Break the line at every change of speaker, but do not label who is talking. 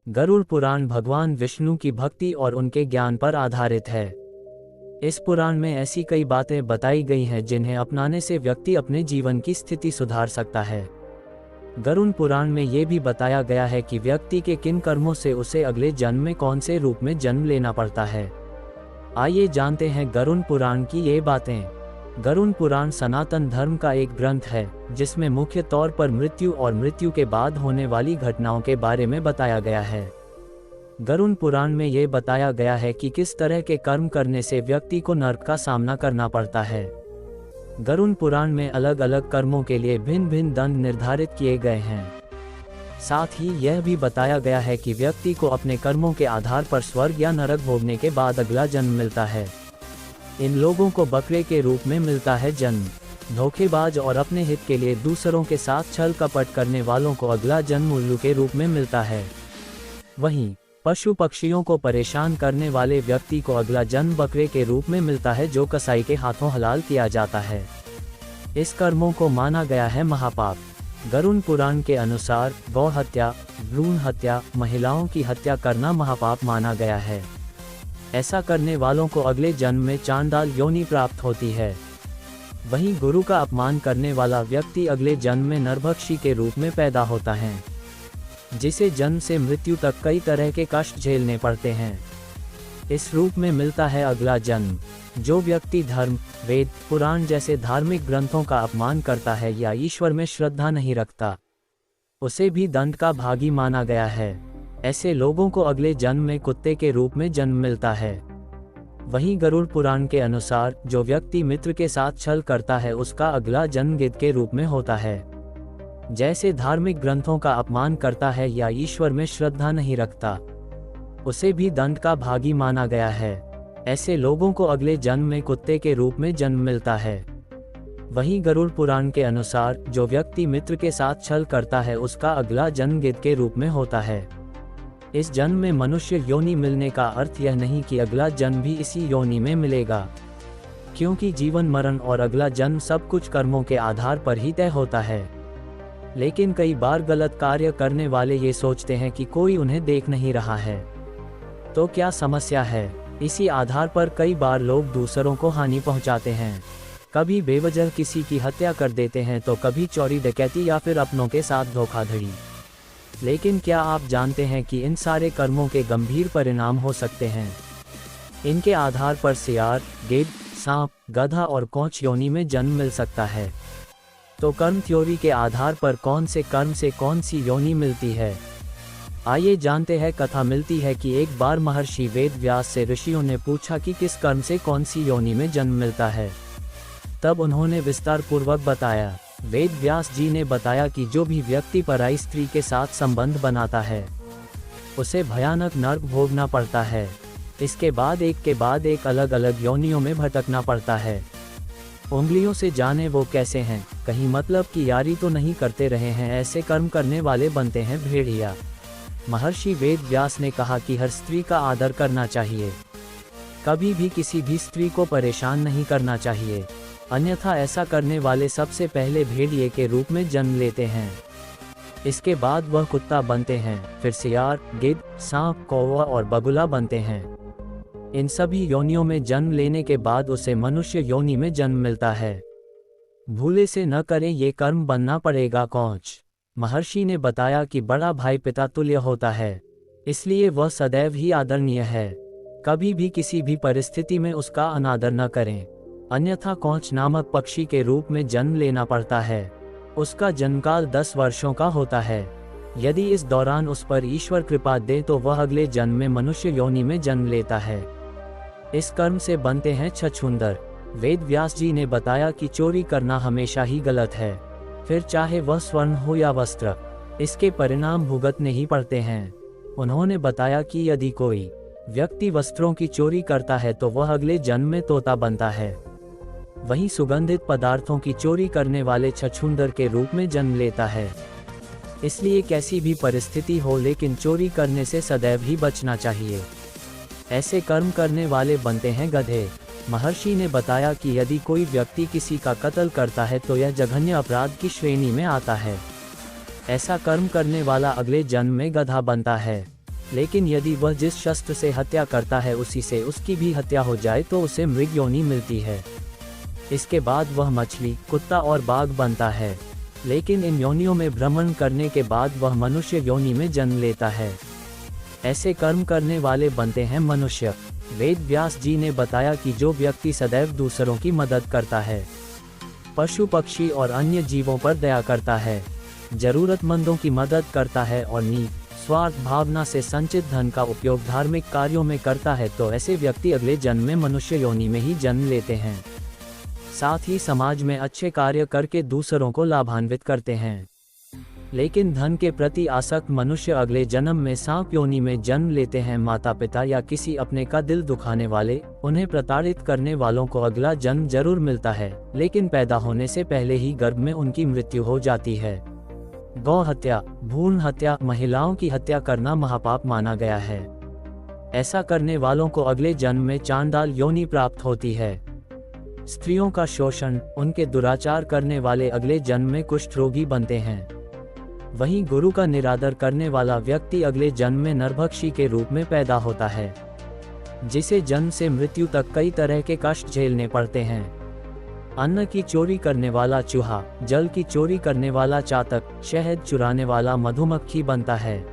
गरुड़ पुराण भगवान विष्णु की भक्ति और उनके ज्ञान पर आधारित है। इस पुराण में ऐसी कई बातें बताई गई हैं जिन्हें अपनाने से व्यक्ति अपने जीवन की स्थिति सुधार सकता है। गरुड़ पुराण में ये भी बताया गया है कि व्यक्ति के किन कर्मों से उसे अगले जन्म में कौन से रूप में जन्म लेना पड़ता है। आइए जानते हैं गरुड़ पुराण की ये बातें। गरुड़ पुराण सनातन धर्म का एक ग्रंथ है जिसमें मुख्य तौर पर मृत्यु और मृत्यु के बाद होने वाली घटनाओं के बारे में बताया गया है। गरुड़ पुराण में ये बताया गया है कि किस तरह के कर्म करने से व्यक्ति को नरक का सामना करना पड़ता है। गरुड़ पुराण में अलग अलग कर्मों के लिए भिन्न भिन्न दंड निर्धारित किए गए हैं। साथ ही यह भी बताया गया है कि व्यक्ति को अपने कर्मों के आधार पर स्वर्ग या नरक भोगने के बाद अगला जन्म मिलता है। इन लोगों को बकरे के रूप में मिलता है जन्म। धोखेबाज और अपने हित के लिए दूसरों के साथ छल कपट करने वालों को अगला जन्म उल्लू के रूप में मिलता है। वहीं पशु पक्षियों को परेशान करने वाले व्यक्ति को अगला जन्म बकरे के रूप में मिलता है जो कसाई के हाथों हलाल किया जाता है। इस कर्मों को माना गया है महापाप। गरुड़ पुराण के अनुसार गौ हत्या, भ्रूण हत्या, महिलाओं की हत्या करना महापाप माना गया है। ऐसा करने वालों को अगले जन्म में चांडाल योनि प्राप्त होती है। वहीं गुरु का अपमान करने वाला व्यक्ति अगले जन्म में नरभक्षी के रूप में पैदा होता है, जिसे जन्म से मृत्यु तक कई तरह के कष्ट झेलने पड़ते हैं। इस रूप में मिलता है अगला जन्म। जो व्यक्ति धर्म, वेद, पुराण जैसे धार्मिक ग्रंथों का अपमान करता है या ईश्वर में श्रद्धा नहीं रखता, उसे भी दंड का भागी माना गया है। ऐसे लोगों को अगले जन्म में कुत्ते के रूप में जन्म मिलता है। वहीं गरुड़ पुराण के अनुसार जो व्यक्ति मित्र के साथ छल करता है उसका अगला जन्म गिद्ध के रूप में होता है। जैसे धार्मिक ग्रंथों का अपमान करता है या ईश्वर में श्रद्धा नहीं रखता, उसे भी दंड का भागी माना गया है। ऐसे लोगों को अगले जन्म में कुत्ते के रूप में जन्म मिलता है। वहीं गरुड़ पुराण के अनुसार जो व्यक्ति मित्र के साथ छल करता है उसका अगला जन्म गिद्ध के रूप में होता है। इस जन्म में मनुष्य योनि मिलने का अर्थ यह नहीं कि अगला जन्म भी इसी योनि में मिलेगा, क्योंकि जीवन मरण और अगला जन्म सब कुछ कर्मों के आधार पर ही तय होता है। लेकिन कई बार गलत कार्य करने वाले ये सोचते हैं कि कोई उन्हें देख नहीं रहा है। तो क्या समस्या है? इसी आधार पर कई बार लोग दूसरों को हानि पहुंचाते हैं। कभी बेवजह किसी की हत्या कर देते हैं तो कभी चोरी डकैती या फिर अपनों के साथ धोखाधड़ी। लेकिन क्या आप जानते हैं कि इन सारे कर्मों के गंभीर परिणाम हो सकते हैं? इनके आधार पर सियार, गिद्ध, सांप, गधा और कौछ योनि में जन्म मिल सकता है। तो कर्म थ्योरी के आधार पर कौन से कर्म से कौन सी योनि मिलती है, आइए जानते हैं। कथा मिलती है कि एक बार महर्षि वेद व्यास से ऋषियों ने पूछा कि किस कर्म से कौन सी योनि में जन्म मिलता है। तब उन्होंने विस्तार पूर्वक बताया। वेद व्यास जी ने बताया कि जो भी व्यक्ति पराई स्त्री के साथ संबंध बनाता है उसे भयानक नरक भोगना पड़ता है। इसके बाद एक अलग अलग योनियों में भटकना पड़ता है। उंगलियों से जाने वो कैसे हैं, कहीं मतलब की यारी तो नहीं करते रहे हैं। ऐसे कर्म करने वाले बनते हैं भेड़िया। महर्षि वेद व्यास ने कहा कि हर स्त्री का आदर करना चाहिए, कभी भी किसी भी स्त्री को परेशान नहीं करना चाहिए, अन्यथा ऐसा करने वाले सबसे पहले भेड़िए के रूप में जन्म लेते हैं। इसके बाद वह कुत्ता बनते हैं, फिर सियार, गिद्ध, सांप, कौवा और बगुला बनते हैं। इन सभी योनियों में जन्म लेने के बाद उसे मनुष्य योनि में जन्म मिलता है। भूले से न करें ये कर्म, बनना पड़ेगा कौछ। महर्षि ने बताया कि बड़ा भाई पिता तुल्य होता है, इसलिए वह सदैव ही आदरणीय है। कभी भी किसी भी परिस्थिति में उसका अनादर न करें, अन्यथा कौछ नामक पक्षी के रूप में जन्म लेना पड़ता है। उसका जन्मकाल 10 वर्षों का होता है। यदि इस दौरान उस पर ईश्वर कृपा दे तो वह अगले जन्म में मनुष्य योनि में जन्म लेता है। इस कर्म से बनते हैं छछूंदर। वेद व्यास जी ने बताया कि चोरी करना हमेशा ही गलत है, फिर चाहे वह स्वर्ण हो या वस्त्र, इसके परिणाम भुगतने ही पड़ते हैं। उन्होंने बताया कि यदि कोई व्यक्ति वस्त्रों की चोरी करता है तो वह अगले जन्म में तोता बनता है। वहीं सुगंधित पदार्थों की चोरी करने वाले छछूंदर के रूप में जन्म लेता है। इसलिए कैसी भी परिस्थिति हो, लेकिन चोरी करने से सदैव ही बचना चाहिए। ऐसे कर्म करने वाले बनते हैं गधे। महर्षि ने बताया कि यदि कोई व्यक्ति किसी का कत्ल करता है तो यह जघन्य अपराध की श्रेणी में आता है। ऐसा कर्म करने वाला अगले जन्म में गधा बनता है। लेकिन यदि वह जिस शस्त्र से हत्या करता है उसी से उसकी भी हत्या हो जाए तो उसे मृग योनि मिलती है। इसके बाद वह मछली, कुत्ता और बाघ बनता है, लेकिन इन योनियों में भ्रमण करने के बाद वह मनुष्य योनि में जन्म लेता है। ऐसे कर्म करने वाले बनते हैं मनुष्य। वेद व्यास जी ने बताया कि जो व्यक्ति सदैव दूसरों की मदद करता है, पशु पक्षी और अन्य जीवों पर दया करता है, जरूरतमंदों की मदद करता है और स्वार्थ भावना से संचित धन का उपयोग धार्मिक कार्यों में करता है, तो ऐसे व्यक्ति अगले जन्म में मनुष्य योनि में ही जन्म लेते हैं। साथ ही समाज में अच्छे कार्य करके दूसरों को लाभान्वित करते हैं। लेकिन धन के प्रति आसक्त मनुष्य अगले जन्म में सांप योनि में जन्म लेते हैं। माता पिता या किसी अपने का दिल दुखाने वाले, उन्हें प्रताड़ित करने वालों को अगला जन्म जरूर मिलता है, लेकिन पैदा होने से पहले ही गर्भ में उनकी मृत्यु हो जाती है। गौ हत्या, भ्रूण हत्या, महिलाओं की हत्या करना महापाप माना गया है। ऐसा करने वालों को अगले जन्म में चांडाल योनि प्राप्त होती है। स्त्रियों का शोषण, उनके दुराचार करने वाले अगले जन्म में कुष्ठ रोगी बनते हैं। वहीं गुरु का निरादर करने वाला व्यक्ति अगले जन्म में नरभक्षी के रूप में पैदा होता है, जिसे जन्म से मृत्यु तक कई तरह के कष्ट झेलने पड़ते हैं। अन्न की चोरी करने वाला चूहा, जल की चोरी करने वाला चातक, शहद चुराने वाला मधुमक्खी बनता है।